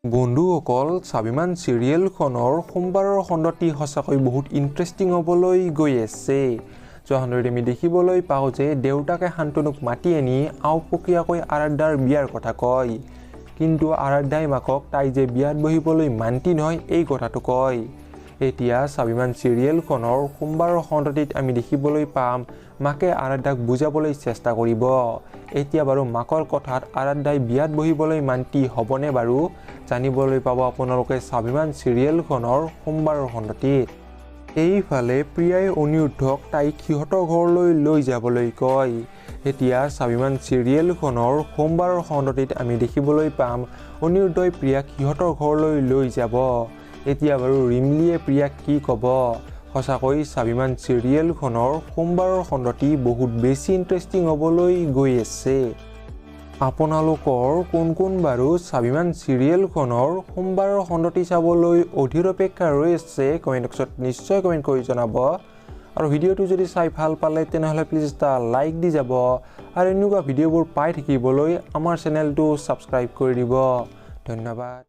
বন্ধুসকল স্বাভিমান চিৰিয়েলখনৰ সোমবাৰৰ খণ্ডটি সঁচাকৈ বহুত ইণ্টাৰেষ্টিং হ'বলৈ গৈ আছে। যোৱাখণ্ডত আমি দেখিবলৈ পাওঁ যে দেউতাকে শান্তনুক মাতি আনি আওপকীয়াকৈ আৰাধ্যাৰ বিয়াৰ কথা কয়, কিন্তু আৰাধ্যাই মাকক তাই যে বিয়াত বহিবলৈ মান্তি নহয় এই কথাটো কয়। এতিয়া স্বাভিমান চিৰিয়েলখনৰ সোমবাৰৰ খণ্ডটিত আমি দেখিবলৈ পাম মাকে আৰাধ্যাক বুজাবলৈ চেষ্টা কৰিব। এতিয়া বাৰু মাকৰ কথাত আৰাধ্যাই বিয়াত বহিবলৈ মান্তি হ'বনে বাৰু জানিবলৈ পাব আপোনালোকে স্বাভিমান চিৰিয়েলখনৰ সোমবাৰৰ খণ্ডটিত। এইফালে প্ৰিয়াই অনিৰুদ্ধক তাইক সিহঁতৰ ঘৰলৈ লৈ যাবলৈ কয়। এতিয়া স্বাভিমান চিৰিয়েলখনৰ সোমবাৰৰ খণ্ডটিত আমি দেখিবলৈ পাম অনিৰুদ্ধই প্ৰিয়াক সিহঁতৰ ঘৰলৈ লৈ যাব। এতিয়া বাৰু ৰিমলিয়ে প্ৰিয়াক কি ক'ব? সঁচাকৈ স্বাভিমান চিৰিয়েলখনৰ সোমবাৰৰ খণ্ডটি বহুত বেছি ইণ্টাৰেষ্টিং হ'বলৈ গৈ আছে। আপোনালোকৰ কোন বাৰু স্বাভিমান চিৰিয়েলখনৰ সোমবাৰৰ খণ্ডটি চাবলৈ অধীৰ অপেক্ষা ৰৈ আছে? কমেণ্ট বক্সত নিশ্চয় কমেণ্ট কৰি জনাব। আৰু ভিডিঅ'টো যদি চাই ভাল পালে তেনেহ'লে প্লিজ এটা লাইক দি যাব আৰু এনেকুৱা ভিডিঅ'বোৰ পাই থাকিবলৈ আমাৰ চেনেলটো ছাবস্ক্ৰাইব কৰি দিব। ধন্যবাদ।